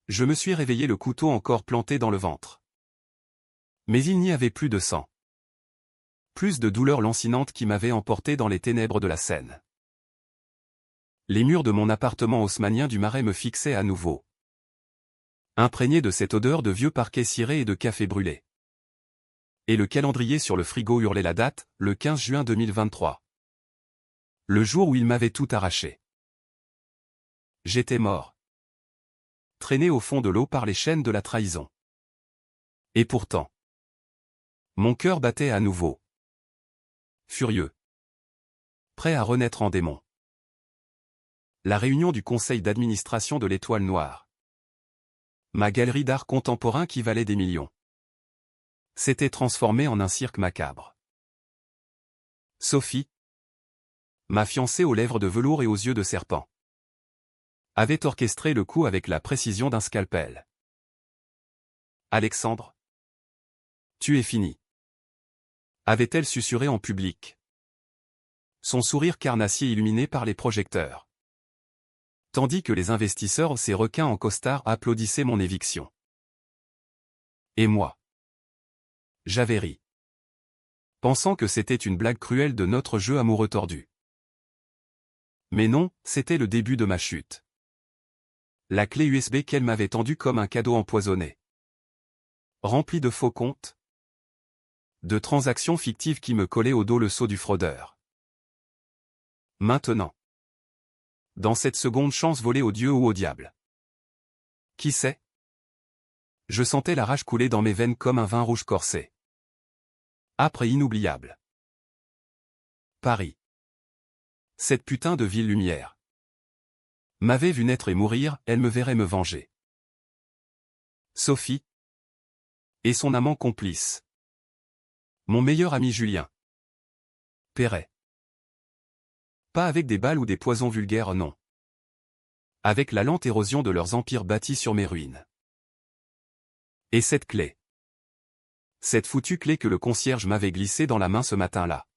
Je me suis réveillé le couteau encore planté dans le ventre. Mais il n'y avait plus de sang. Plus de douleur lancinante qui m'avait emporté dans les ténèbres de la Seine. Les murs de mon appartement haussmannien du Marais me fixaient à nouveau. Imprégné de cette odeur de vieux parquet ciré et de café brûlé. Et le calendrier sur le frigo hurlait la date, le 15 juin 2023. Le jour où il m'avait tout arraché. J'étais mort. Traîné au fond de l'eau par les chaînes de la trahison. Et pourtant, mon cœur battait à nouveau. Furieux. Prêt à renaître en démon. La réunion du conseil d'administration de l'Étoile Noire. Ma galerie d'art contemporain qui valait des millions. S'était transformée en un cirque macabre. Sophie, ma fiancée aux lèvres de velours et aux yeux de serpent, avait orchestré le coup avec la précision d'un scalpel. Alexandre, tu es fini. Avait-elle susurré en public. Son sourire carnassier illuminé par les projecteurs. Tandis que les investisseurs, ces requins en costard, applaudissaient mon éviction. Et moi, j'avais ri. Pensant que c'était une blague cruelle de notre jeu amoureux tordu. Mais non, c'était le début de ma chute. La clé USB qu'elle m'avait tendue comme un cadeau empoisonné. Rempli de faux comptes. De transactions fictives qui me collaient au dos le sceau du fraudeur. Maintenant. Dans cette seconde chance volée au Dieu ou au diable. Qui sait? Je sentais la rage couler dans mes veines comme un vin rouge corsé. Âpre et inoubliable. Paris. Cette putain de ville lumière. M'avait vu naître et mourir, elle me verrait me venger. Sophie. Et son amant complice. Mon meilleur ami Julien. Perret. Pas avec des balles ou des poisons vulgaires, non. Avec la lente érosion de leurs empires bâtis sur mes ruines. Et cette clé. Cette foutue clé que le concierge m'avait glissée dans la main ce matin-là.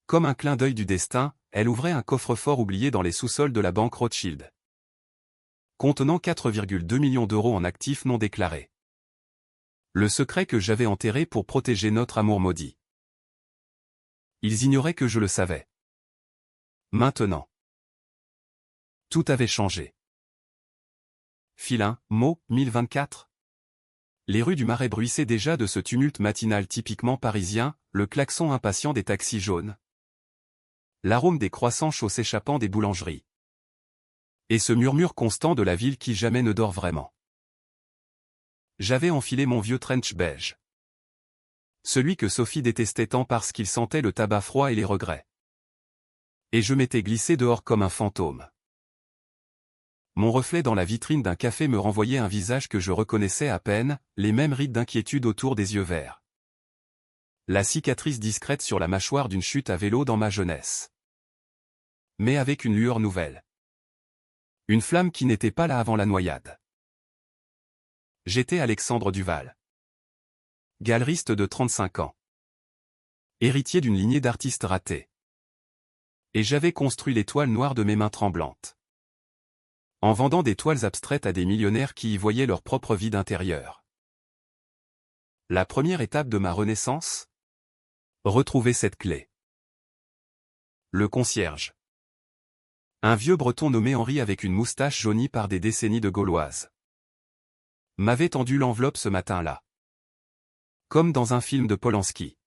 Comme un clin d'œil du destin, elle ouvrait un coffre-fort oublié dans les sous-sols de la banque Rothschild. Contenant 4,2 millions d'euros en actifs non déclarés. Le secret que j'avais enterré pour protéger notre amour maudit. Ils ignoraient que je le savais. Maintenant. Tout avait changé. Filin, mot, 1024. Les rues du Marais bruissaient déjà de ce tumulte matinal typiquement parisien, le klaxon impatient des taxis jaunes. L'arôme des croissants chauds s'échappant des boulangeries. Et ce murmure constant de la ville qui jamais ne dort vraiment. J'avais enfilé mon vieux trench beige. Celui que Sophie détestait tant parce qu'il sentait le tabac froid et les regrets. Et je m'étais glissé dehors comme un fantôme. Mon reflet dans la vitrine d'un café me renvoyait un visage que je reconnaissais à peine, les mêmes rides d'inquiétude autour des yeux verts. La cicatrice discrète sur la mâchoire d'une chute à vélo dans ma jeunesse. Mais avec une lueur nouvelle. Une flamme qui n'était pas là avant la noyade. J'étais Alexandre Duval. Galeriste de 35 ans. Héritier d'une lignée d'artistes ratés. Et j'avais construit l'étoile noire de mes mains tremblantes. En vendant des toiles abstraites à des millionnaires qui y voyaient leur propre vide intérieur. La première étape de ma renaissance? Retrouver cette clé. Le concierge. Un vieux breton nommé Henri avec une moustache jaunie par des décennies de gauloise. M'avait tendu l'enveloppe ce matin-là. Comme dans un film de Polanski.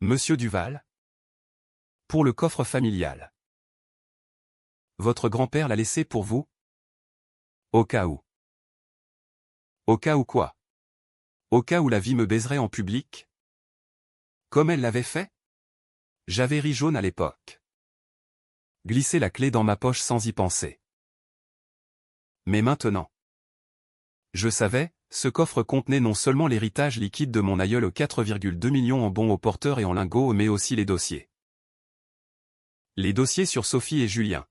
Monsieur Duval? Pour le coffre familial. Votre grand-père l'a laissé pour vous? Au cas où. Au cas où quoi? Au cas où la vie me baiserait en public? Comme elle l'avait fait? J'avais ri jaune à l'époque. Glisser la clé dans ma poche sans y penser. Mais maintenant. Je savais, ce coffre contenait non seulement l'héritage liquide de mon aïeul aux 4,2 millions en bons au porteur et en lingots mais aussi les dossiers. Les dossiers sur Sophie et Julien.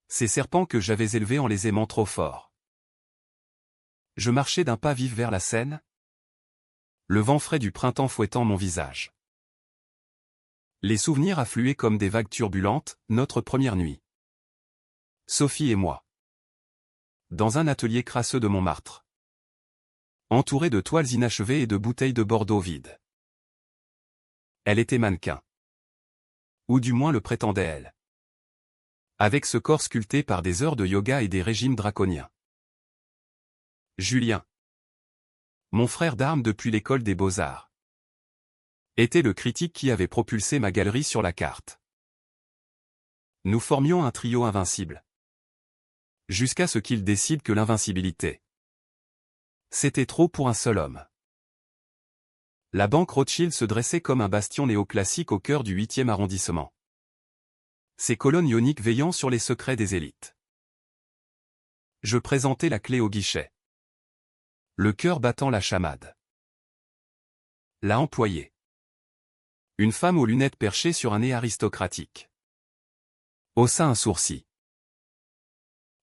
Ces serpents que j'avais élevés en les aimant trop fort. Je marchais d'un pas vif vers la Seine. Le vent frais du printemps fouettant mon visage. Les souvenirs affluaient comme des vagues turbulentes, notre première nuit. Sophie et moi. dans un atelier crasseux de Montmartre. Entourée de toiles inachevées et de bouteilles de Bordeaux vides. Elle était mannequin. Ou du moins le prétendait elle. Avec ce corps sculpté par des heures de yoga et des régimes draconiens. Julien. Mon frère d'armes depuis l'école des beaux-arts. Était le critique qui avait propulsé ma galerie sur la carte. Nous formions un trio invincible. Jusqu'à ce qu'il décide que l'invincibilité, c'était trop pour un seul homme. La banque Rothschild se dressait comme un bastion néoclassique au cœur du 8e arrondissement. Ses colonnes ioniques veillant sur les secrets des élites. Je présentais la clé au guichet. Le cœur battant la chamade. La employée. Une femme aux lunettes perchée sur un nez aristocratique. Haussa un sourcil.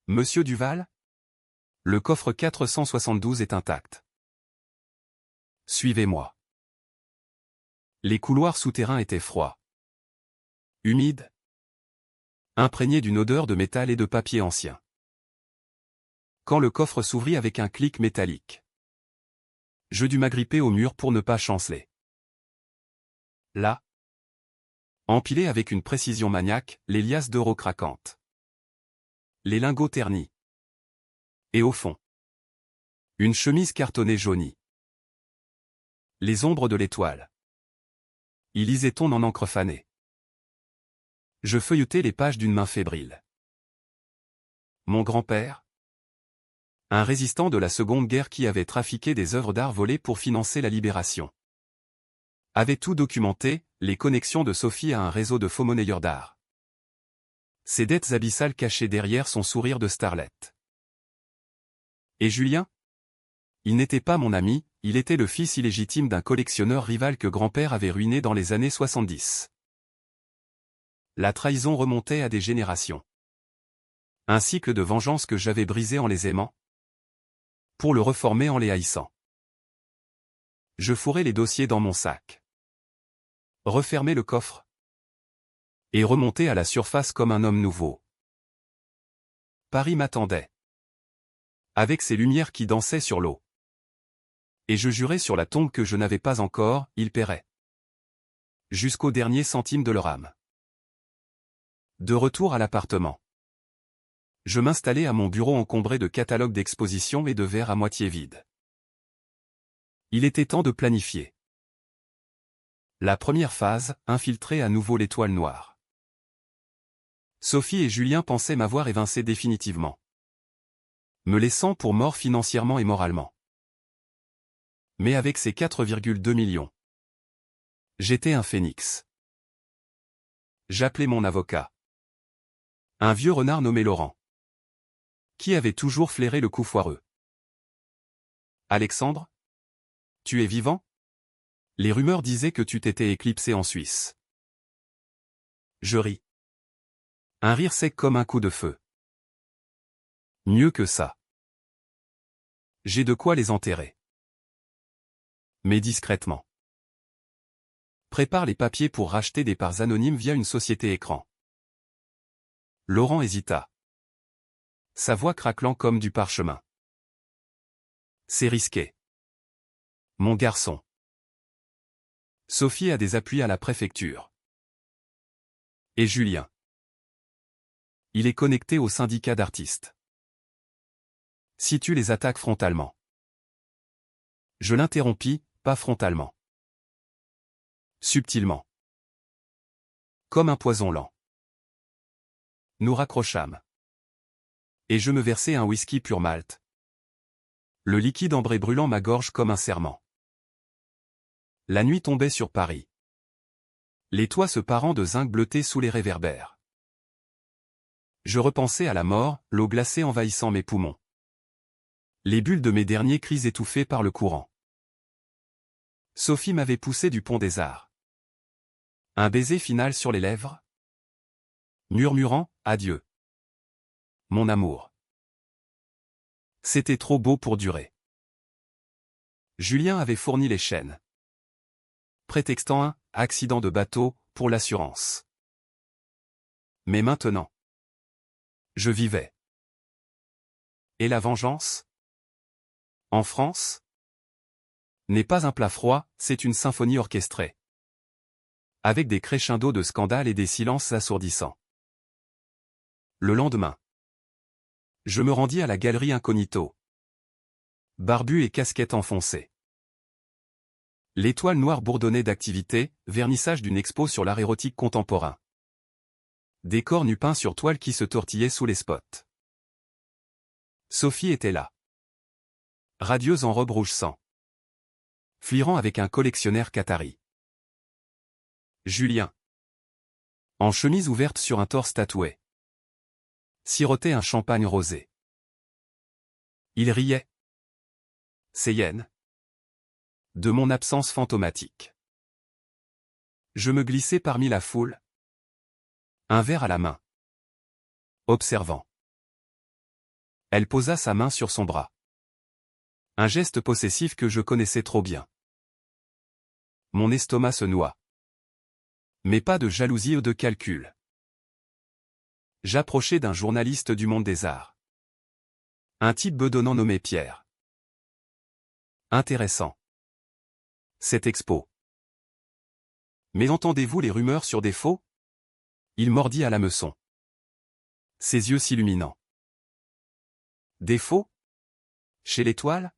Monsieur Duval? Le coffre 472 est intact. Suivez-moi. Les couloirs souterrains étaient froids. Humides. Imprégnés d'une odeur de métal et de papier ancien. Quand le coffre s'ouvrit avec un clic métallique, je dus m'agripper au mur pour ne pas chanceler. Là, empilés avec une précision maniaque, les liasses d'euros craquantes. Les lingots ternis. Et au fond, une chemise cartonnée jaunie. Les ombres de l'étoile. Y lisait-on en encre fanée. Je feuilletais les pages d'une main fébrile. Mon grand-père, un résistant de la Seconde Guerre qui avait trafiqué des œuvres d'art volées pour financer la libération, avait tout documenté, les connexions de Sophie à un réseau de faux monnayeurs d'art. Ses dettes abyssales cachées derrière son sourire de starlette. Et Julien? Il n'était pas mon ami, il était le fils illégitime d'un collectionneur rival que grand-père avait ruiné dans les années 70. La trahison remontait à des générations. Un cycle de vengeance que j'avais brisé en les aimant, pour le reformer en les haïssant. Je fourrai les dossiers dans mon sac. Refermai le coffre. Et remontai à la surface comme un homme nouveau. Paris m'attendait. Avec ses lumières qui dansaient sur l'eau. Et je jurais sur la tombe que je n'avais pas encore, il paierait. Jusqu'au dernier centime de leur âme. De retour à l'appartement. Je m'installai à mon bureau encombré de catalogues d'expositions et de verres à moitié vides. Il était temps de planifier. La première phase, infiltrer à nouveau l'étoile noire. Sophie et Julien pensaient m'avoir évincé définitivement. Me laissant pour mort financièrement et moralement. Mais avec ces 4,2 millions. J'étais un phénix. J'appelai mon avocat. Un vieux renard nommé Laurent. Qui avait toujours flairé le coup foireux. Alexandre? Tu es vivant? Les rumeurs disaient que tu t'étais éclipsé en Suisse. Je ris. Un rire sec comme un coup de feu. Mieux que ça. J'ai de quoi les enterrer. Mais discrètement. Prépare les papiers pour racheter des parts anonymes via une société écran. Laurent hésita. Sa voix craquelant comme du parchemin. C'est risqué. Mon garçon. Sophie a des appuis à la préfecture. Et Julien. Il est connecté au syndicat d'artistes. Si tu les attaques frontalement. Je l'interrompis, pas frontalement. Subtilement. Comme un poison lent. Nous raccrochâmes. Et je me versai un whisky pur malt. Le liquide ambré brûlant ma gorge comme un serment. La nuit tombait sur Paris. Les toits se parant de zinc bleuté sous les réverbères. Je repensais à la mort, l'eau glacée envahissant mes poumons. Les bulles de mes derniers cris étouffés par le courant. Sophie m'avait poussé du pont des Arts. Un baiser final sur les lèvres. Murmurant, adieu. Mon amour. C'était trop beau pour durer. Julien avait fourni les chaînes. Prétextant un accident de bateau pour l'assurance. Mais maintenant, je vivais. Et la vengeance? En France? N'est pas un plat froid, c'est une symphonie orchestrée. Avec des crescendos de scandale et des silences assourdissants. Le lendemain. Je me rendis à la galerie Incognito. Barbu et casquette enfoncée. L'étoile noire bourdonnait d'activité, vernissage d'une expo sur l'art érotique contemporain. Des corps nus peints sur toile qui se tortillaient sous les spots. Sophie était là. Radieuse en robe rouge sang. Flirant avec un collectionneur qatari. Julien. En chemise ouverte sur un torse tatoué. Sirotait un champagne rosé. Il riait. Ceyenne. De mon absence fantomatique. Je me glissais parmi la foule. Un verre à la main. Observant. Elle posa sa main sur son bras. Un geste possessif que je connaissais trop bien. Mon estomac se noie. Mais pas de jalousie ou de calcul. J'approchais d'un journaliste du monde des arts. Un type bedonnant nommé Pierre. Intéressant. Cette expo. Mais entendez-vous les rumeurs sur des faux? Il mordit à l'hameçon. Ses yeux s'illuminant. Des faux? Chez l'Étoile?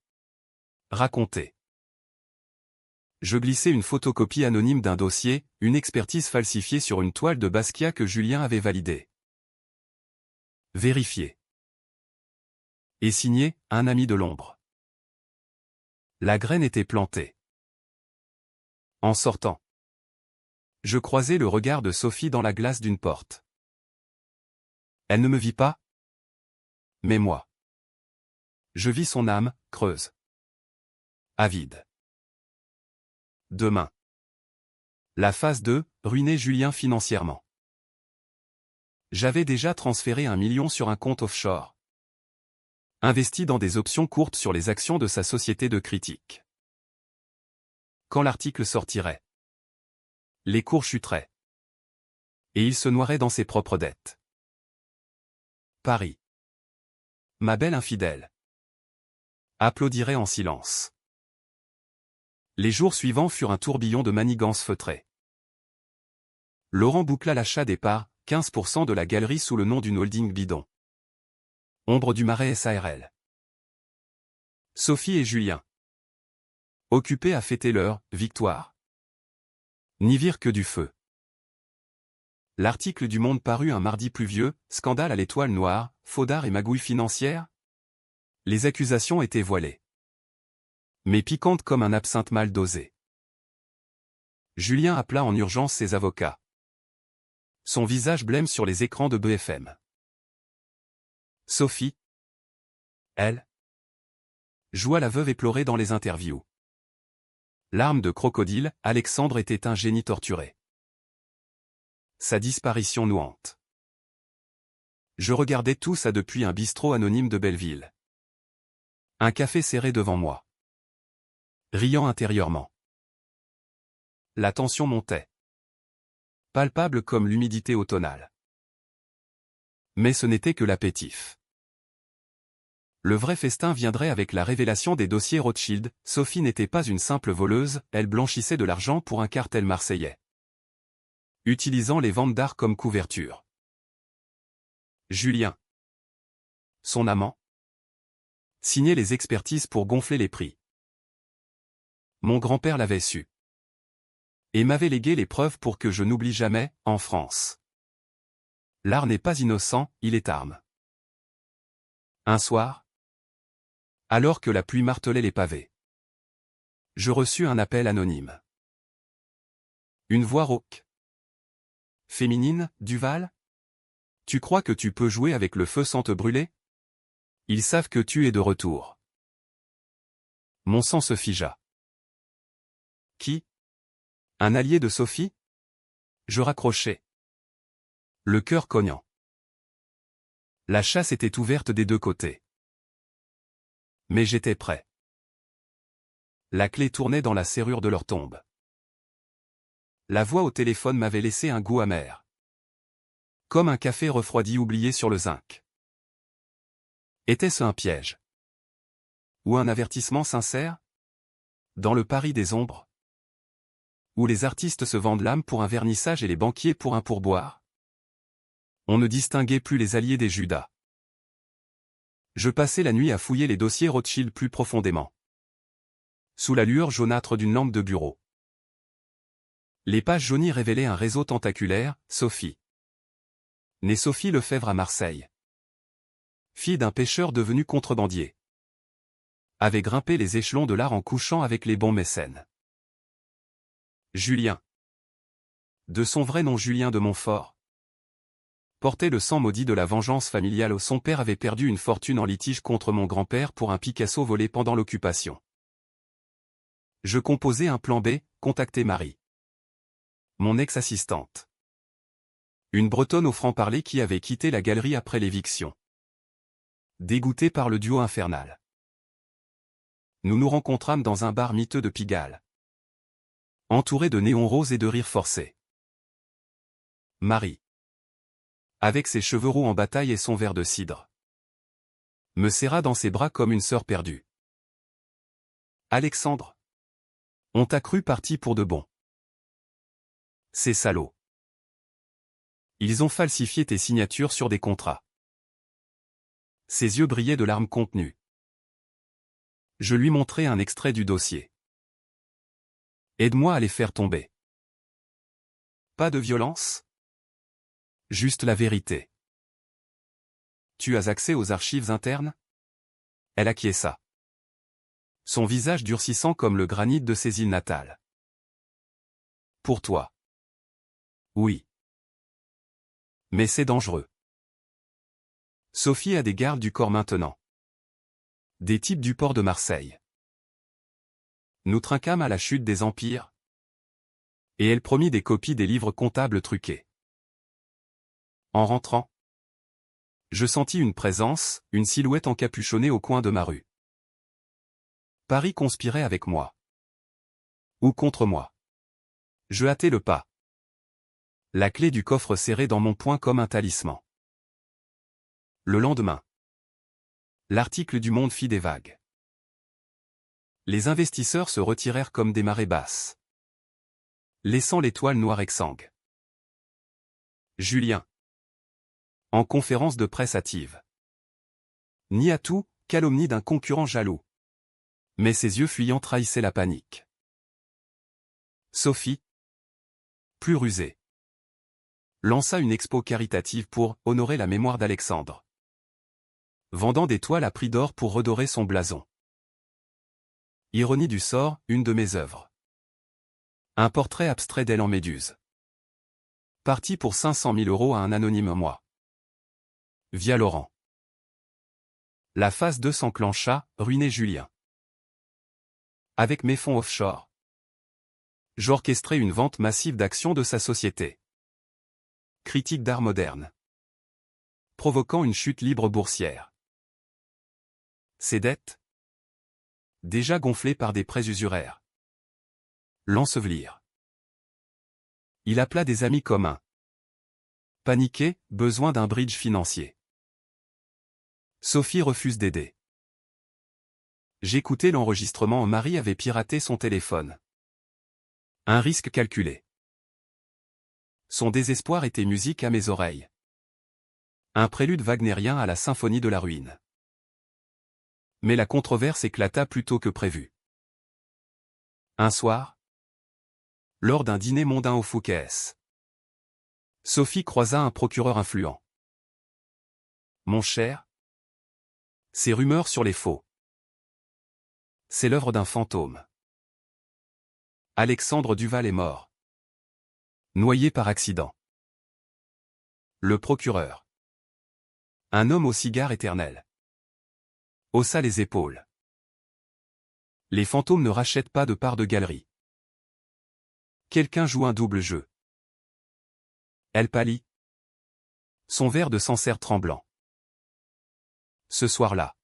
Racontez. Je glissais une photocopie anonyme d'un dossier, une expertise falsifiée sur une toile de Basquiat que Julien avait validée. Vérifié. Et signé, un ami de l'ombre. La graine était plantée. En sortant. Je croisai le regard de Sophie dans la glace d'une porte. Elle ne me vit pas. Mais moi. Je vis son âme, creuse. Avide. Demain. La phase 2, ruiner Julien financièrement. J'avais déjà transféré 1 million sur un compte offshore. Investi dans des options courtes sur les actions de sa société de critique. Quand l'article sortirait, les cours chuteraient. Et il se noierait dans ses propres dettes. Paris. Ma belle infidèle. Applaudirait en silence. Les jours suivants furent un tourbillon de manigances feutrées. Laurent boucla l'achat des parts, 15% de la galerie sous le nom d'une holding bidon. Ombre du Marais SARL. Sophie et Julien. Occupés à fêter leur victoire. N'y virent que du feu. L'article du Monde parut un mardi pluvieux, scandale à l'Étoile noire, faux d'art et magouille financière. Les accusations étaient voilées. Mais piquantes comme un absinthe mal dosé. Julien appela en urgence ses avocats. Son visage blême sur les écrans de BFM. Sophie. Elle. Joua la veuve éplorée dans les interviews. Larmes de crocodile, Alexandre était un génie torturé. Sa disparition nouante. Je regardais tout ça depuis un bistrot anonyme de Belleville. Un café serré devant moi. Riant intérieurement. La tension montait. Palpable comme l'humidité automnale. Mais ce n'était que l'apéritif. Le vrai festin viendrait avec la révélation des dossiers Rothschild. Sophie n'était pas une simple voleuse, elle blanchissait de l'argent pour un cartel marseillais. Utilisant les ventes d'art comme couverture. Julien. Son amant. Signait les expertises pour gonfler les prix. Mon grand-père l'avait su. Et m'avait légué les preuves pour que je n'oublie jamais, en France. L'art n'est pas innocent, il est arme. Un soir, alors que la pluie martelait les pavés, je reçus un appel anonyme. Une voix rauque. Féminine, Duval? Tu crois que tu peux jouer avec le feu sans te brûler? Ils savent que tu es de retour. Mon sang se figea. Qui? Un allié de Sophie? Je raccrochai. Le cœur cognant. La chasse était ouverte des deux côtés. Mais j'étais prêt. La clé tournait dans la serrure de leur tombe. La voix au téléphone m'avait laissé un goût amer. Comme un café refroidi oublié sur le zinc. Était-ce un piège? Ou un avertissement sincère? Dans le Paris des ombres? Où les artistes se vendent l'âme pour un vernissage et les banquiers pour un pourboire? On ne distinguait plus les alliés des Judas. Je passai la nuit à fouiller les dossiers Rothschild plus profondément. Sous la lueur jaunâtre d'une lampe de bureau. Les pages jaunies révélaient un réseau tentaculaire, Sophie. Née Sophie Lefebvre à Marseille. Fille d'un pêcheur devenu contrebandier. Avait grimpé les échelons de l'art en couchant avec les bons mécènes. Julien. De son vrai nom Julien de Montfort. Portait le sang maudit de la vengeance familiale. Son père avait perdu une fortune en litige contre mon grand-père pour un Picasso volé pendant l'occupation. Je composais un plan B, contacter Marie. Mon ex-assistante. Une Bretonne au franc-parler qui avait quitté la galerie après l'éviction. Dégoûtée par le duo infernal. Nous nous rencontrâmes dans un bar miteux de Pigalle. Entouré de néons roses et de rires forcés. Marie. Avec ses cheveux roux en bataille et son verre de cidre. Me serra dans ses bras comme une sœur perdue. Alexandre. On t'a cru parti pour de bon. Ces salauds. Ils ont falsifié tes signatures sur des contrats. Ses yeux brillaient de larmes contenues. Je lui montrai un extrait du dossier. Aide-moi à les faire tomber. Pas de violence? Juste la vérité. Tu as accès aux archives internes? Elle acquiesça. Son visage durcissant comme le granit de ses îles natales. Pour toi. Oui. Mais c'est dangereux. Sophie a des gardes du corps maintenant. Des types du port de Marseille. Nous trinquâmes à la chute des empires. Et elle promit des copies des livres comptables truqués. En rentrant, je sentis une présence, une silhouette encapuchonnée au coin de ma rue. Paris conspirait avec moi. Ou contre moi. Je hâtai le pas. La clé du coffre serrée dans mon poing comme un talisman. Le lendemain. L'article du Monde fit des vagues. Les investisseurs se retirèrent comme des marées basses. Laissant l'étoile noire exsangue. Julien. En conférence de presse hâtive. Ni à tout, calomnie d'un concurrent jaloux. Mais ses yeux fuyants trahissaient la panique. Sophie. Plus rusée. Lança une expo caritative pour honorer la mémoire d'Alexandre. Vendant des toiles à prix d'or pour redorer son blason. Ironie du sort, une de mes œuvres. Un portrait abstrait d'elle en méduse. Parti pour 500 000 € à un anonyme moi. Via Laurent. La phase 2 s'enclencha, ruiné Julien. Avec mes fonds offshore. J'orchestrai une vente massive d'actions de sa société. Critique d'art moderne. Provoquant une chute libre boursière. Ses dettes. Déjà gonflées par des prêts usuraires. L'ensevelir. Il appela des amis communs. Paniqué, besoin d'un bridge financier. Sophie refuse d'aider. J'écoutais l'enregistrement. Marie avait piraté son téléphone. Un risque calculé. Son désespoir était musique à mes oreilles. Un prélude wagnérien à la symphonie de la ruine. Mais la controverse éclata plus tôt que prévu. Un soir, lors d'un dîner mondain au Fouquet's, Sophie croisa un procureur influent. Mon cher, ces rumeurs sur les faux. C'est l'œuvre d'un fantôme. Alexandre Duval est mort. Noyé par accident. Le procureur. Un homme au cigare éternel. Haussa les épaules. Les fantômes ne rachètent pas de parts de galerie. Quelqu'un joue un double jeu. Elle pâlit. Son verre de Sancerre tremblant. Ce soir-là,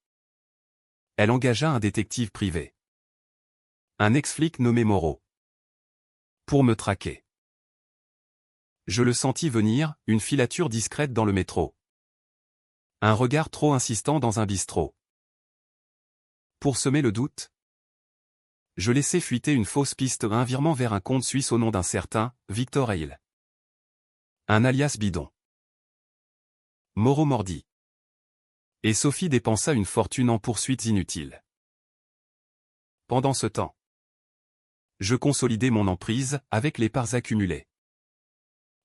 elle engagea un détective privé. Un ex-flic nommé Moreau. Pour me traquer. Je le sentis venir, une filature discrète dans le métro. Un regard trop insistant dans un bistrot. Pour semer le doute, je laissai fuiter une fausse piste, un virement vers un compte suisse au nom d'un certain Victor Hale. Un alias bidon. Moreau mordit. Et Sophie dépensa une fortune en poursuites inutiles. Pendant ce temps, je consolidais mon emprise avec les parts accumulées.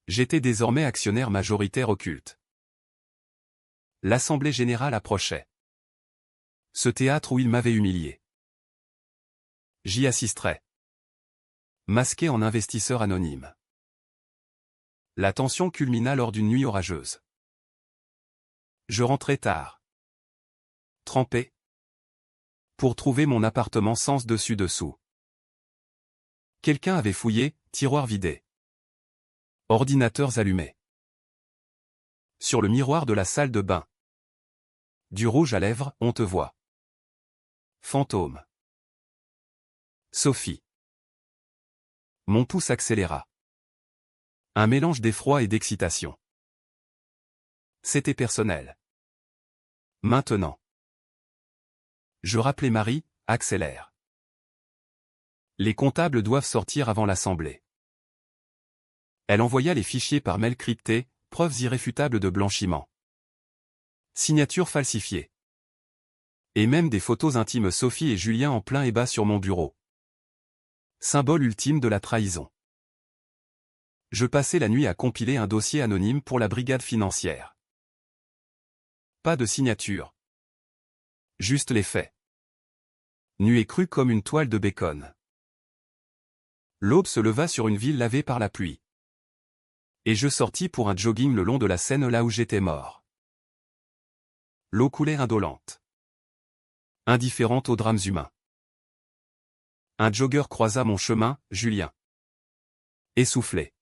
J'étais désormais actionnaire majoritaire occulte. L'Assemblée générale approchait. Ce théâtre où il m'avait humilié. J'y assisterai. Masqué en investisseur anonyme. La tension culmina lors d'une nuit orageuse. Je rentrai tard. Trempé. Pour trouver mon appartement sens dessus-dessous. Quelqu'un avait fouillé, tiroirs vidés. Ordinateurs allumés. Sur le miroir de la salle de bain. Du rouge à lèvres, on te voit. Fantôme. Sophie. Mon pouce accéléra. Un mélange d'effroi et d'excitation. C'était personnel. Maintenant. Je rappelai Marie, accélère. Les comptables doivent sortir avant l'Assemblée. Elle envoya les fichiers par mail cryptés, preuves irréfutables de blanchiment. Signatures falsifiées. Et même des photos intimes Sophie et Julien en plein ébat sur mon bureau. Symbole ultime de la trahison. Je passai la nuit à compiler un dossier anonyme pour la brigade financière. Pas de signature. Juste les faits. Nu et cru comme une toile de bacon. L'aube se leva sur une ville lavée par la pluie. Et je sortis pour un jogging le long de la Seine là où j'étais mort. L'eau coulait indolente. Indifférente aux drames humains. Un jogger croisa mon chemin, Julien. Essoufflé.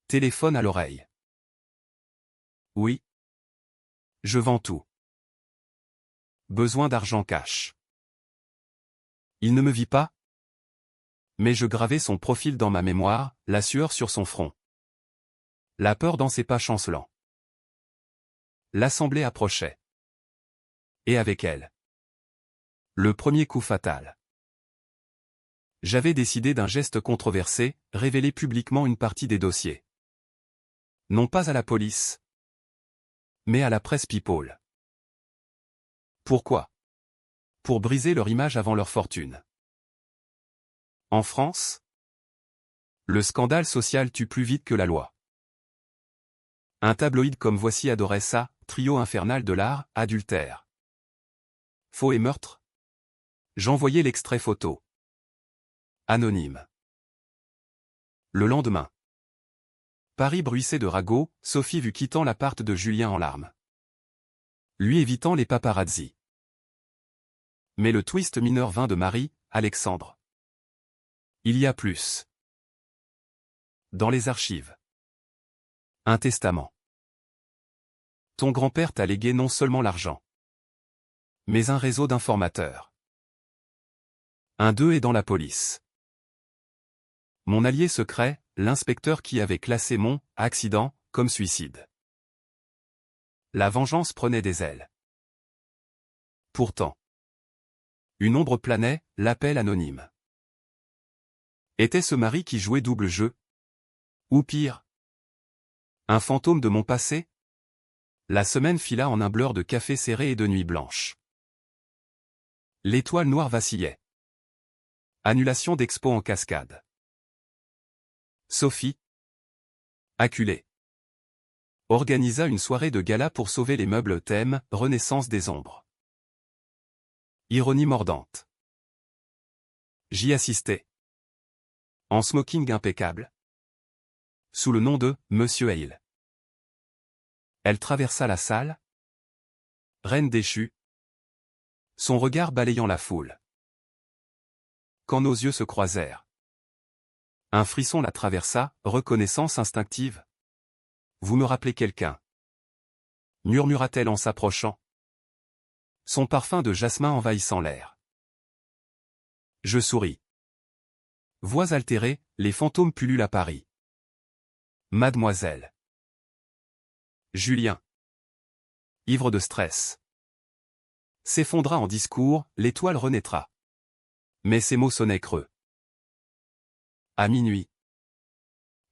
Téléphone à l'oreille. Oui. Je vends tout. Besoin d'argent cash. Il ne me vit pas. Mais je gravai son profil dans ma mémoire, la sueur sur son front. La peur dans ses pas chancelants. L'Assemblée approchait. Et avec elle. Le premier coup fatal. J'avais décidé d'un geste controversé, révéler publiquement une partie des dossiers. Non pas à la police, mais à la presse people. Pourquoi? Pour briser leur image avant leur fortune. En France, le scandale social tue plus vite que la loi. Un tabloïd comme Voici adorait ça, trio infernal de l'art, adultère. Faux et meurtre. J'envoyai l'extrait photo. Anonyme. Le lendemain. Paris bruissait de ragots, Sophie vue quittant l'appart de Julien en larmes. Lui évitant les paparazzi. Mais le twist mineur vint de Marie, Alexandre. Il y a plus. Dans les archives. Un testament. Ton grand-père t'a légué non seulement l'argent, mais un réseau d'informateurs. Un d'eux est dans la police. Mon allié secret, l'inspecteur qui avait classé mon accident comme suicide. La vengeance prenait des ailes. Pourtant, une ombre planait, l'appel anonyme. Était-ce Marie qui jouait double jeu? Ou pire, un fantôme de mon passé? La semaine fila en un blur de café serré et de nuit blanche. L'étoile noire vacillait. Annulation d'expo en cascade. Sophie, acculée, organisa une soirée de gala pour sauver les meubles thème, Renaissance des ombres. Ironie mordante. J'y assistais. En smoking impeccable. Sous le nom de Monsieur Hale. Elle traversa la salle. Reine déchue. Son regard balayant la foule. Quand nos yeux se croisèrent. Un frisson la traversa, reconnaissance instinctive. Vous me rappelez quelqu'un. Murmura-t-elle en s'approchant. Son parfum de jasmin envahissant l'air. Je souris. Voix altérée, les fantômes pullulent à Paris. Mademoiselle. Julien. ivre de stress. S'effondra en discours, l'étoile renaîtra. Mais ces mots sonnaient creux. À minuit.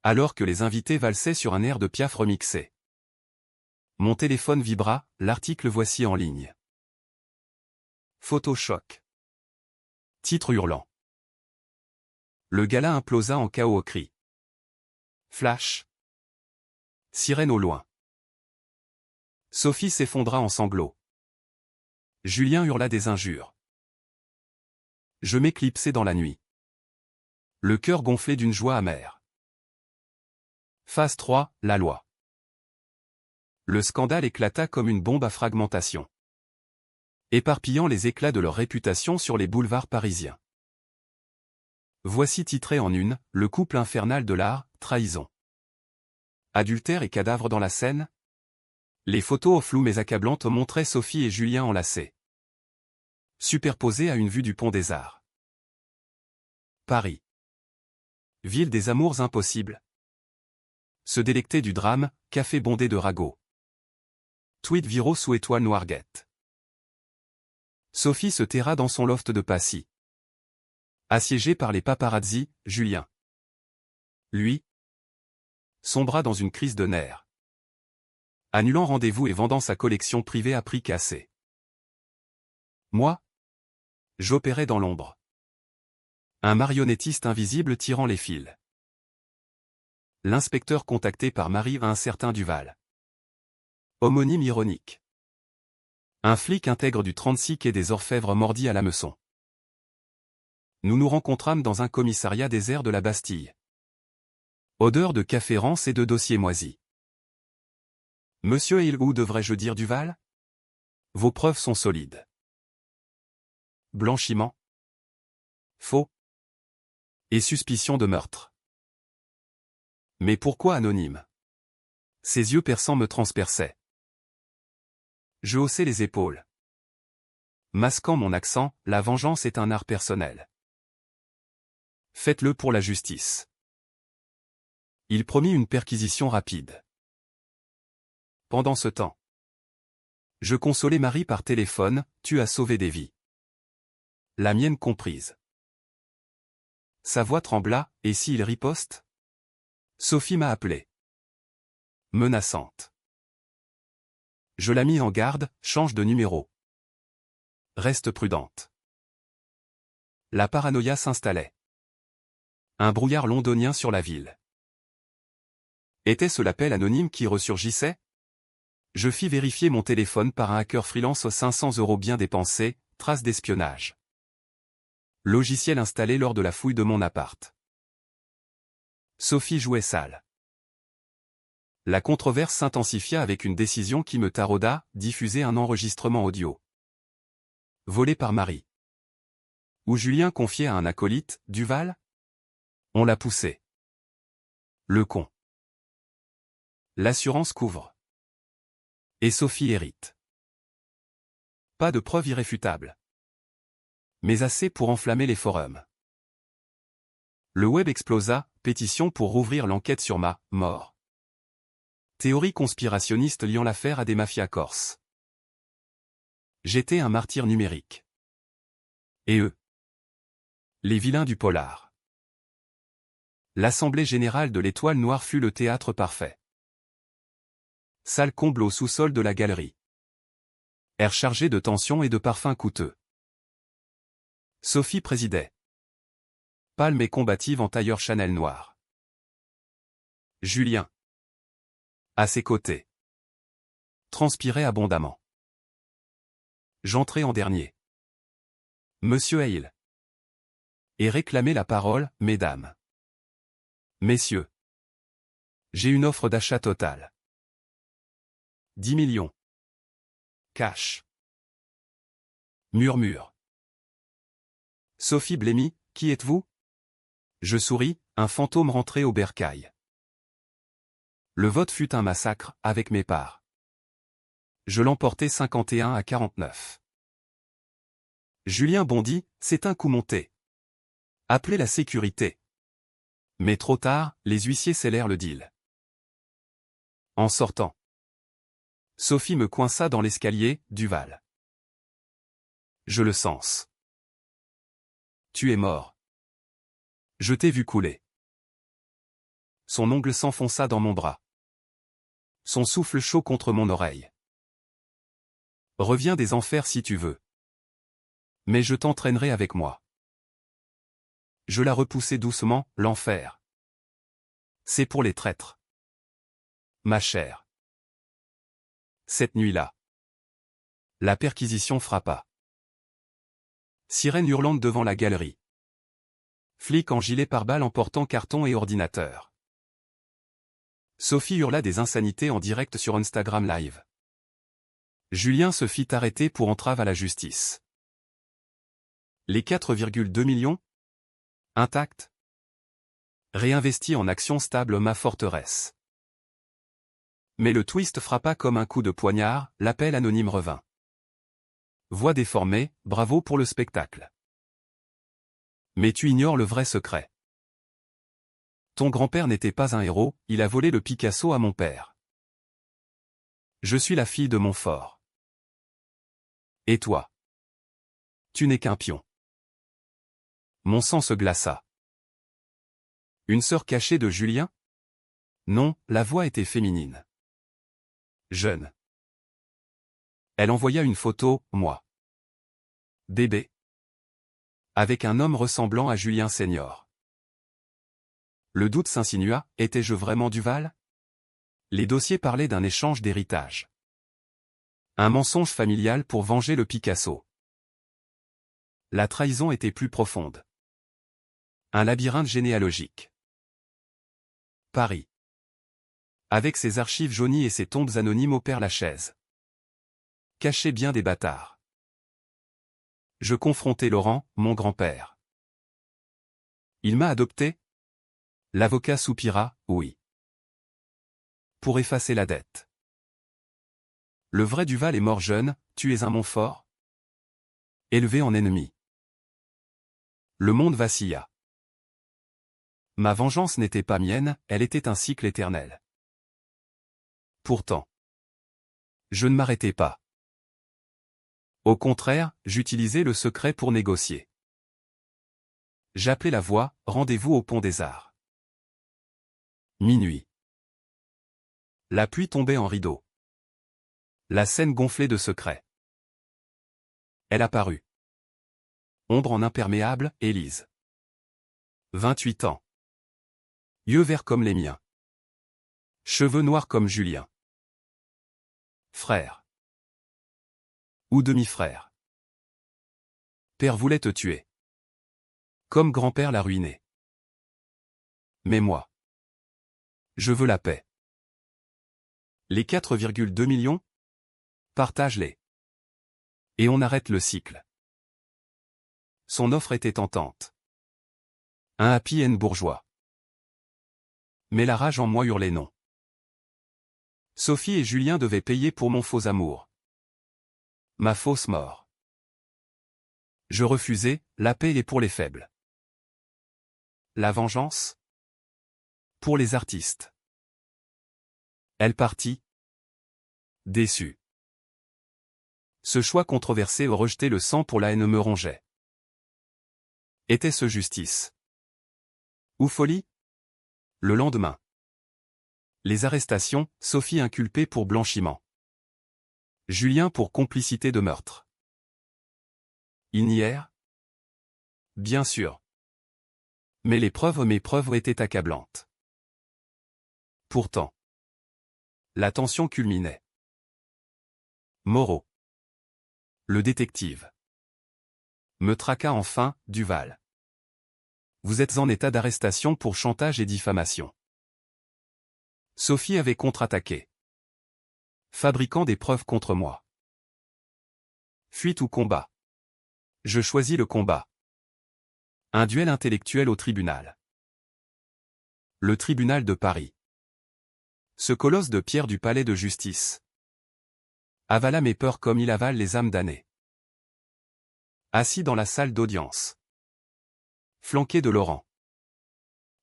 Alors que les invités valsaient sur un air de Piaf remixé. Mon téléphone vibra, l'article voici en ligne. Photochoc. Titre hurlant. Le gala implosa en chaos au cri. Flash. Sirène au loin. Sophie s'effondra en sanglots. Julien hurla des injures. Je m'éclipsai dans la nuit. Le cœur gonflé d'une joie amère. Phase 3, la loi. Le scandale éclata comme une bombe à fragmentation, éparpillant les éclats de leur réputation sur les boulevards parisiens. Voici titré en une, le couple infernal de l'art, trahison. Adultère et cadavre dans la Seine. Les photos floues mais accablantes montraient Sophie et Julien enlacés, superposés à une vue du pont des Arts. Paris. Ville des amours impossibles. Se délecter du drame, café bondé de ragots. Tweet viraux sous étoile noirguette. Sophie se terra dans son loft de Passy. Assiégée par les paparazzi, Julien, lui, sombra dans une crise de nerfs, annulant rendez-vous et vendant sa collection privée à prix cassé. Moi, j'opérais dans l'ombre. Un marionnettiste invisible tirant les fils. L'inspecteur contacté par Marie un certain Duval. Homonyme ironique. Un flic intègre du 36 quai des Orfèvres mordit à l'hameçon. Nous nous rencontrâmes dans un commissariat désert de la Bastille. Odeur de café rance et de dossiers moisis. Monsieur Hill, ou devrais-je dire Duval? Vos preuves sont solides. Blanchiment. Faux. Et suspicion de meurtre. Mais pourquoi anonyme? Ses yeux perçants me transperçaient. Je haussai les épaules. Masquant mon accent, la vengeance est un art personnel. Faites-le pour la justice. Il promit une perquisition rapide. Pendant ce temps, je consolais Marie par téléphone, tu as sauvé des vies. La mienne comprise. Sa voix trembla, et s'il riposte? Sophie m'a appelé. Menaçante. Je la mis en garde, change de numéro. Reste prudente. La paranoïa s'installait. Un brouillard londonien sur la ville. Était-ce l'appel anonyme qui ressurgissait? Je fis vérifier mon téléphone par un hacker freelance 500 € bien dépensés, trace d'espionnage. Logiciel installé lors de la fouille de mon appart. Sophie jouait sale. La controverse s'intensifia avec une décision qui me tarauda, diffuser un enregistrement audio. Volé par Marie. Ou Julien confié à un acolyte, Duval? On l'a poussé. Le con. L'assurance couvre. Et Sophie hérite. Pas de preuves irréfutables. Mais assez pour enflammer les forums. Le web explosa, pétition pour rouvrir l'enquête sur ma mort. Théorie conspirationniste liant l'affaire à des mafias corses. J'étais un martyr numérique. Et eux? Les vilains du polar. L'Assemblée générale de l'Étoile Noire fut le théâtre parfait. Salle comble au sous-sol de la galerie. Air chargé de tension et de parfums coûteux. Sophie présidait. Palme et combative en tailleur Chanel noir. Julien, à ses côtés, transpirait abondamment. J'entrai en dernier. Monsieur Hale. Et réclamait la parole, mesdames. Messieurs. J'ai une offre d'achat totale. 10 millions. Cash. Murmure. Sophie blêmit, qui êtes-vous? Je souris, un fantôme rentré au bercail. Le vote fut un massacre, avec mes parts. Je l'emportai 51 à 49. Julien bondit, c'est un coup monté. Appelez la sécurité. Mais trop tard, les huissiers scellèrent le deal. En sortant. Sophie me coinça dans l'escalier, Duval. Je le sens. Tu es mort. Je t'ai vu couler. Son ongle s'enfonça dans mon bras. Son souffle chaud contre mon oreille. Reviens des enfers si tu veux. Mais je t'entraînerai avec moi. Je la repoussai doucement, l'enfer. C'est pour les traîtres. Ma chère. Cette nuit-là. La perquisition frappa. Sirène hurlante devant la galerie. Flic en gilet pare-balles emportant carton et ordinateur. Sophie hurla des insanités en direct sur Instagram Live. Julien se fit arrêter pour entrave à la justice. Les 4,2 millions? Intacts? Réinvestis en actions stables ma forteresse. Mais le twist frappa comme un coup de poignard, l'appel anonyme revint. Voix déformée, bravo pour le spectacle. Mais tu ignores le vrai secret. Ton grand-père n'était pas un héros, il a volé le Picasso à mon père. Je suis la fille de Montfort. Et toi? Tu n'es qu'un pion. Mon sang se glaça. Une sœur cachée de Julien? Non, la voix était féminine. Jeune. Elle envoya une photo, moi. Bébé. Avec un homme ressemblant à Julien senior. Le doute s'insinua, étais-je vraiment Duval? Les dossiers parlaient d'un échange d'héritage. Un mensonge familial pour venger le Picasso. La trahison était plus profonde. Un labyrinthe généalogique. Paris. Avec ses archives jaunies et ses tombes anonymes au Père-Lachaise. Cachait bien des bâtards. Je confrontai Laurent, mon grand-père. Il m'a adopté? L'avocat soupira, oui. Pour effacer la dette. Le vrai Duval est mort jeune, tu es un Montfort? Élevé en ennemi. Le monde vacilla. Ma vengeance n'était pas mienne, elle était un cycle éternel. Pourtant. Je ne m'arrêtais pas. Au contraire, j'utilisais le secret pour négocier. J'appelais la voix, rendez-vous au Pont des Arts. Minuit. La pluie tombait en rideau. La scène gonflait de secrets. Elle apparut. Ombre en imperméable, Élise. 28 ans. Yeux verts comme les miens. Cheveux noirs comme Julien. Frère. Ou demi-frère. Père voulait te tuer. Comme grand-père l'a ruiné. Mais moi. Je veux la paix. Les 4,2 millions? Partage-les. Et on arrête le cycle. Son offre était tentante. Un happy end bourgeois. Mais la rage en moi hurlait non. Sophie et Julien devaient payer pour mon faux amour. Ma fausse mort. Je refusais, la paix est pour les faibles. La vengeance? Pour les artistes. Elle partit. Déçue. Ce choix controversé au rejeter le sang pour la haine me rongeait. Était-ce justice? Ou folie? Le lendemain. Les arrestations, Sophie inculpée pour blanchiment. Julien pour complicité de meurtre. Ils nièrent? Bien sûr. Mais mes preuves étaient accablantes. Pourtant. La tension culminait. Moreau. Le détective. Me traqua enfin, Duval. Vous êtes en état d'arrestation pour chantage et diffamation. Sophie avait contre-attaqué. Fabriquant des preuves contre moi. Fuite ou combat? Je choisis le combat. Un duel intellectuel au tribunal. Le tribunal de Paris. Ce colosse de pierre du palais de justice. Avala mes peurs comme il avale les âmes damnées. Assis dans la salle d'audience. Flanqué de Laurent.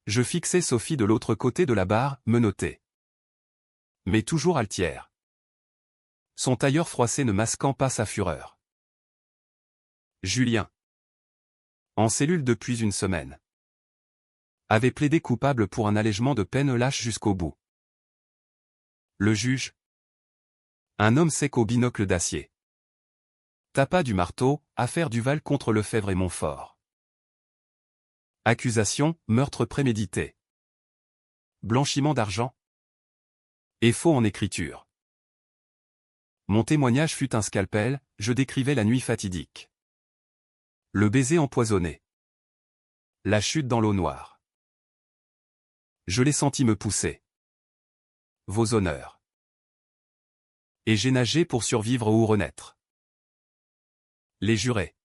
Je fixais Sophie de l'autre côté de la barre, menottée. Mais toujours altière. Son tailleur froissé ne masquant pas sa fureur. Julien, en cellule depuis une semaine, avait plaidé coupable pour un allègement de peine lâche jusqu'au bout. Le juge, un homme sec au binocle d'acier, tapa du marteau, affaire Duval contre Lefebvre et Montfort. Accusation, meurtre prémédité. Blanchiment d'argent. Et faux en écriture. Mon témoignage fut un scalpel, je décrivais la nuit fatidique. Le baiser empoisonné. La chute dans l'eau noire. Je l'ai senti me pousser. Vos honneurs. Et j'ai nagé pour survivre ou renaître. Les jurés.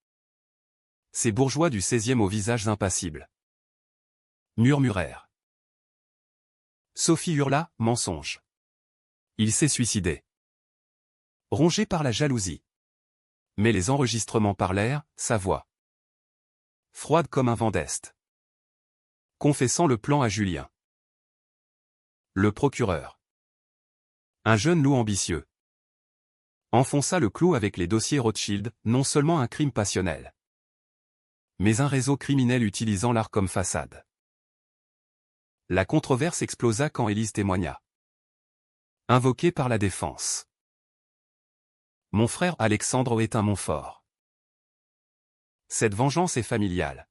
Ces bourgeois du 16e aux visages impassibles. Murmurèrent. Sophie hurla, mensonge. Il s'est suicidé. Rongé par la jalousie. Mais les enregistrements parlèrent, sa voix. Froide comme un vent d'Est. Confessant le plan à Julien. Le procureur. Un jeune loup ambitieux. Enfonça le clou avec les dossiers Rothschild, non seulement un crime passionnel, mais un réseau criminel utilisant l'art comme façade. La controverse explosa quand Élise témoigna. Invoquée par la défense. Mon frère Alexandre est un Montfort. Cette vengeance est familiale.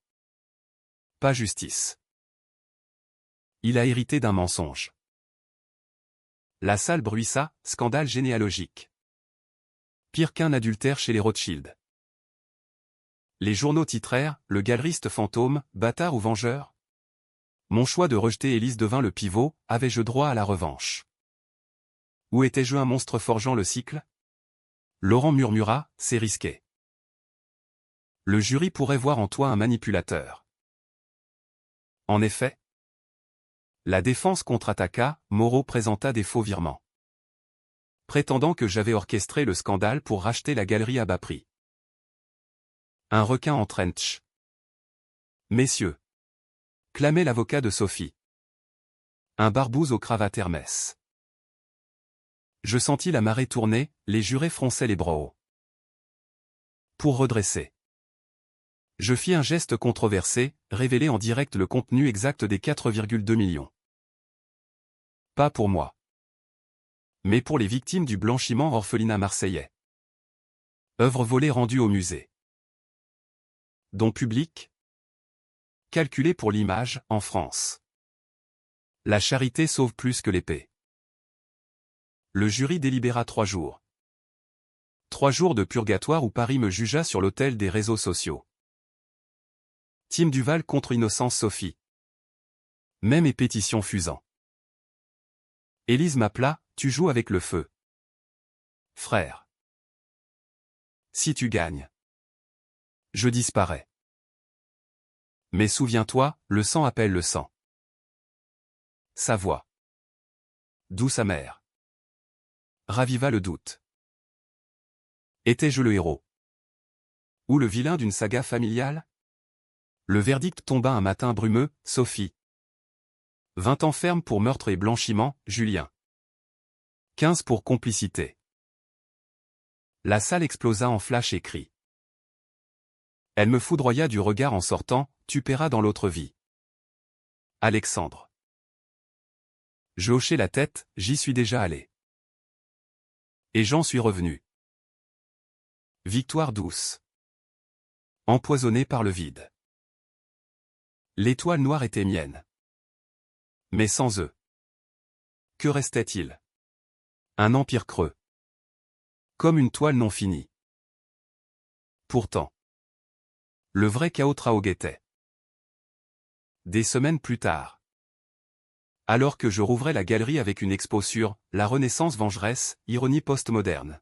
Pas justice. Il a hérité d'un mensonge. La salle bruissa, scandale généalogique. Pire qu'un adultère chez les Rothschild. Les journaux titrèrent, le galeriste fantôme, bâtard ou vengeur. Mon choix de rejeter Élise devint le pivot, avais-je droit à la revanche? Où étais-je un monstre forgeant le cycle? Laurent murmura, c'est risqué. Le jury pourrait voir en toi un manipulateur. En effet. La défense contre-attaqua, Moreau présenta des faux virements. Prétendant que j'avais orchestré le scandale pour racheter la galerie à bas prix. Un requin en trench. Messieurs. Clamait l'avocat de Sophie. Un barbouze aux cravates Hermès. Je sentis la marée tourner, les jurés fronçaient les bras. Pour redresser. Je fis un geste controversé, révéler en direct le contenu exact des 4,2 millions. Pas pour moi. Mais pour les victimes du blanchiment orphelinat marseillais. Œuvre volée rendue au musée. Don public. Calculé pour l'image, en France. La charité sauve plus que l'épée. Le jury délibéra 3 jours. 3 jours de purgatoire où Paris me jugea sur l'autel des réseaux sociaux. Tim Duval contre Innocence Sophie. Même et pétition fusant. Élise m'appela, tu joues avec le feu. Frère. Si tu gagnes. Je disparais. Mais souviens-toi, le sang appelle le sang. Sa voix. Douce amère. Raviva le doute. Étais-je le héros? Ou le vilain d'une saga familiale? Le verdict tomba un matin brumeux, Sophie. 20 ans ferme pour meurtre et blanchiment, Julien. 15 pour complicité. La salle explosa en flash et cris. Elle me foudroya du regard en sortant, tu paieras dans l'autre vie. Alexandre. Je hochai la tête, j'y suis déjà allé. Et j'en suis revenu. Victoire douce. Empoisonnée par le vide. L'étoile noire était mienne. Mais sans eux. Que restait-il? Un empire creux. Comme une toile non finie. Pourtant. Le vrai chaos guettait. Des semaines plus tard. Alors que je rouvrais la galerie avec une expo sur « La Renaissance vengeresse, ironie postmoderne ».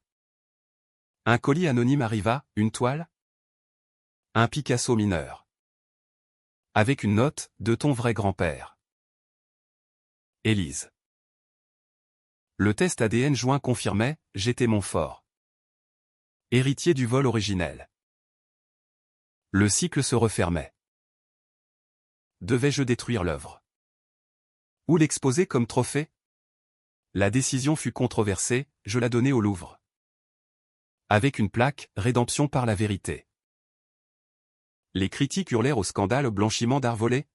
Un colis anonyme arriva, une toile? Un Picasso mineur. Avec une note, de ton vrai grand-père. Élise. Le test ADN joint confirmait, j'étais Montfort. Héritier du vol originel. Le cycle se refermait. Devais-je détruire l'œuvre? Ou l'exposer comme trophée? La décision fut controversée, je la donnai au Louvre. Avec une plaque « Rédemption par la vérité ». Les critiques hurlèrent au scandale blanchiment d'art volé.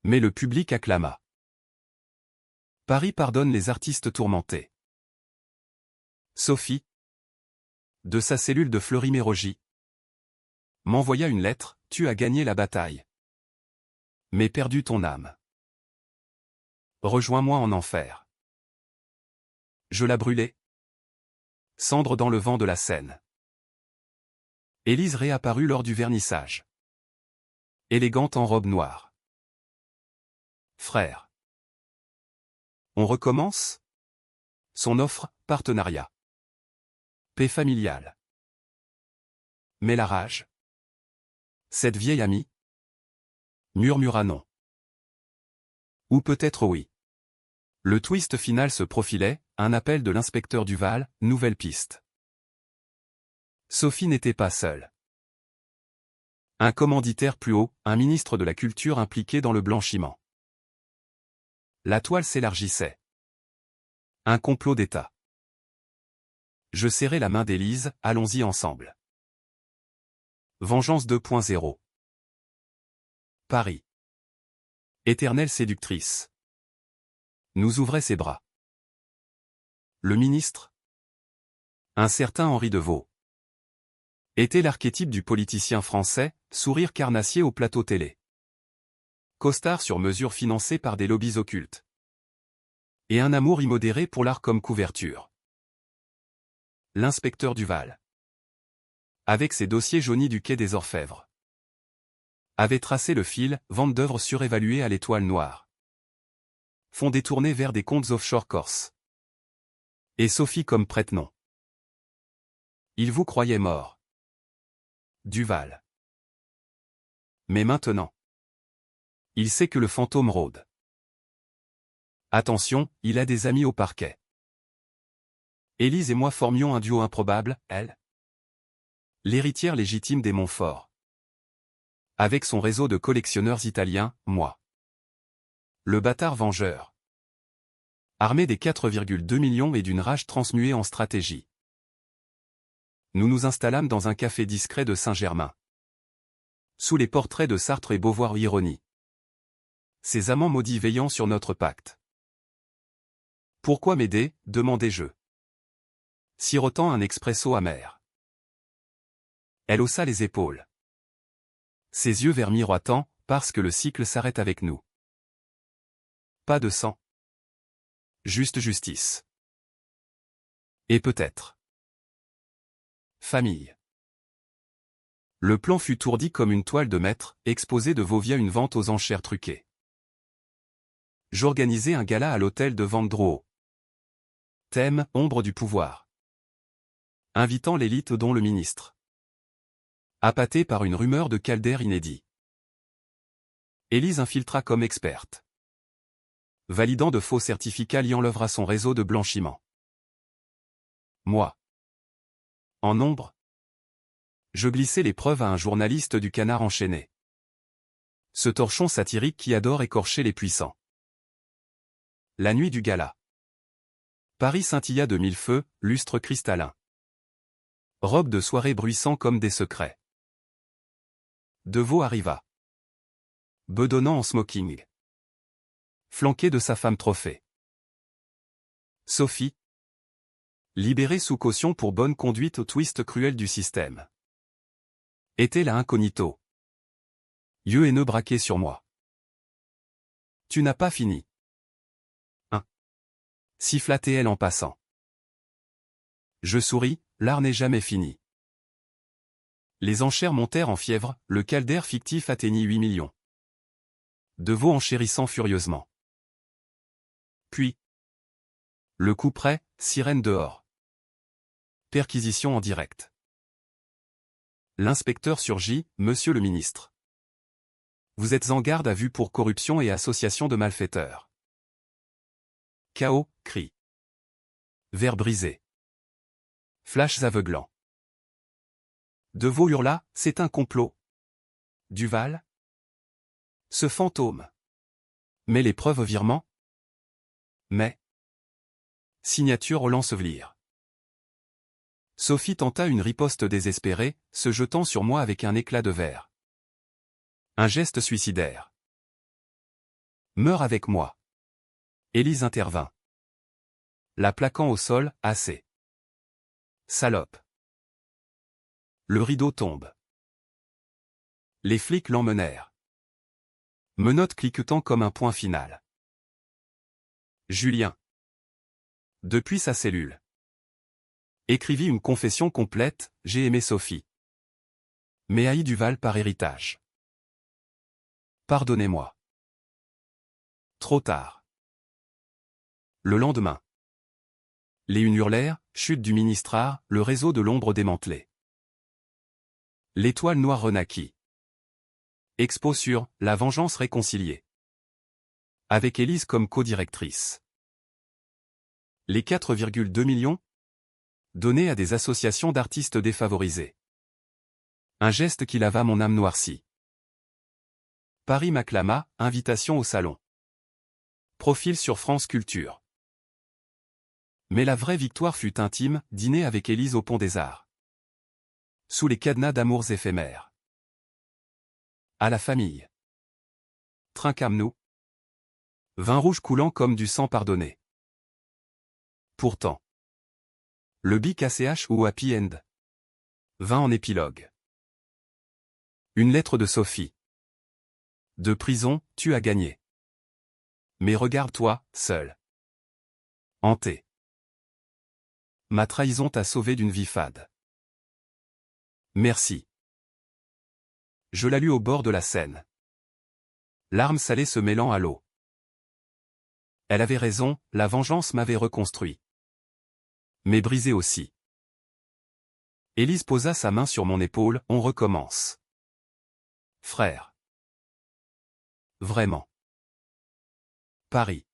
Mais le public acclama. Paris pardonne les artistes tourmentés. Sophie, de sa cellule de Fleury-Mérogis, m'envoya une lettre, tu as gagné la bataille. Mais perdu ton âme. Rejoins-moi en enfer. Je la brûlai. Cendre dans le vent de la Seine. Élise réapparut lors du vernissage. Élégante en robe noire. Frère. On recommence? Son offre, partenariat. Paix familiale. Mais la rage. Cette vieille amie? Murmura non. Ou peut-être oui. Le twist final se profilait, un appel de l'inspecteur Duval, nouvelle piste. Sophie n'était pas seule. Un commanditaire plus haut, un ministre de la Culture impliqué dans le blanchiment. La toile s'élargissait. Un complot d'État. Je serrai la main d'Élise, allons-y ensemble. Vengeance 2.0. Paris. Éternelle séductrice. Nous ouvrait ses bras. Le ministre, un certain Henri Deveau, était l'archétype du politicien français, sourire carnassier au plateau télé. Costard sur mesure financé par des lobbies occultes. Et un amour immodéré pour l'art comme couverture. L'inspecteur Duval, avec ses dossiers jaunis du quai des Orfèvres, avait tracé le fil, vente d'œuvres surévaluées à l'étoile noire. Fonds détournés vers des comptes offshore corse. Et Sophie comme prête-nom. Il vous croyait mort. Duval. Mais maintenant, il sait que le fantôme rôde. Attention, il a des amis au parquet. Élise et moi formions un duo improbable, elle, l'héritière légitime des Montfort. Avec son réseau de collectionneurs italiens, moi, le bâtard vengeur. Armé des 4,2 millions et d'une rage transmuée en stratégie. Nous nous installâmes dans un café discret de Saint-Germain. Sous les portraits de Sartre et Beauvoir ironie. Ces amants maudits veillant sur notre pacte. Pourquoi m'aider, demandai-je. Sirotant un expresso amer. Elle haussa les épaules. Ses yeux verts miroitants, parce que le cycle s'arrête avec nous. Pas de sang. Juste justice. Et peut-être. Famille. Le plan fut tourdi comme une toile de maître, exposé de veau via une vente aux enchères truquées. J'organisai un gala à l'hôtel de Vendreau. Thème, ombre du pouvoir. Invitant l'élite dont le ministre. Appâté par une rumeur de Calder inédit. Élise infiltra comme experte. Validant de faux certificats liant l'œuvre à son réseau de blanchiment. Moi. En ombre, je glissai les preuves à un journaliste du Canard enchaîné. Ce torchon satirique qui adore écorcher les puissants. La nuit du gala. Paris scintilla de mille feux, lustre cristallin. Robe de soirée bruissant comme des secrets. Deveau arriva. Bedonnant en smoking. Flanqué de sa femme trophée. Sophie. Libérée sous caution pour bonne conduite au twist cruel du système. Était là incognito. Yeux haineux braqués sur moi. Tu n'as pas fini. Siffla-t-elle en passant. Je souris, l'art n'est jamais fini. Les enchères montèrent en fièvre, le Calder fictif atteignit 8 millions. Deveau enchérissant furieusement. Puis, le coup près, sirène dehors. Perquisition en direct. L'inspecteur surgit, monsieur le ministre. Vous êtes en garde à vue pour corruption et association de malfaiteurs. Chaos, cri. Verre brisé. Flashs aveuglants. Deveau hurla, c'est un complot. Duval? Ce fantôme. Mais les preuves au virement? Mais. Signature au Lancevelire. Sophie tenta une riposte désespérée, se jetant sur moi avec un éclat de verre. Un geste suicidaire. Meurs avec moi. Élise intervint. La plaquant au sol, assez. Salope. Le rideau tombe. Les flics l'emmenèrent. Menottes cliquetant comme un point final. Julien. Depuis sa cellule. Écrivit une confession complète, j'ai aimé Sophie. Mais haï Duval par héritage. Pardonnez-moi. Trop tard. Le lendemain. Les unes hurlèrent, chute du ministrard, le réseau de l'ombre démantelé. L'étoile noire renaquit. Expo sur « La vengeance réconciliée ». Avec Élise comme co-directrice. Les 4,2 millions donnés à des associations d'artistes défavorisés. Un geste qui lava mon âme noircie. Paris m'acclama, invitation au salon. Profil sur France Culture. Mais la vraie victoire fut intime, dîner avec Élise au Pont des Arts. Sous les cadenas d'amours éphémères. À la famille. Trinquâmes-nous. Vin rouge coulant comme du sang pardonné. Pourtant. Le Big ACH ou Happy End. Vin en épilogue. Une lettre de Sophie. De prison, tu as gagné. Mais regarde-toi, seul. Hanté. Ma trahison t'a sauvé d'une vie fade. Merci. Je la lus au bord de la Seine. Larmes salées se mêlant à l'eau. Elle avait raison, la vengeance m'avait reconstruit. Mais brisé aussi. Élise posa sa main sur mon épaule, on recommence. Frère. Vraiment. Paris.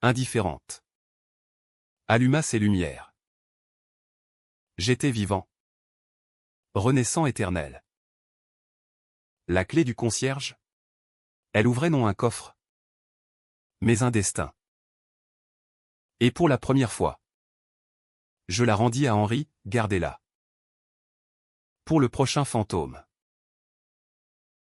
Indifférente. Alluma ses lumières. J'étais vivant. Renaissant éternel. La clé du concierge? Elle ouvrait non un coffre, mais un destin. Et pour la première fois, je la rendis à Henri, gardez-la. Pour le prochain fantôme.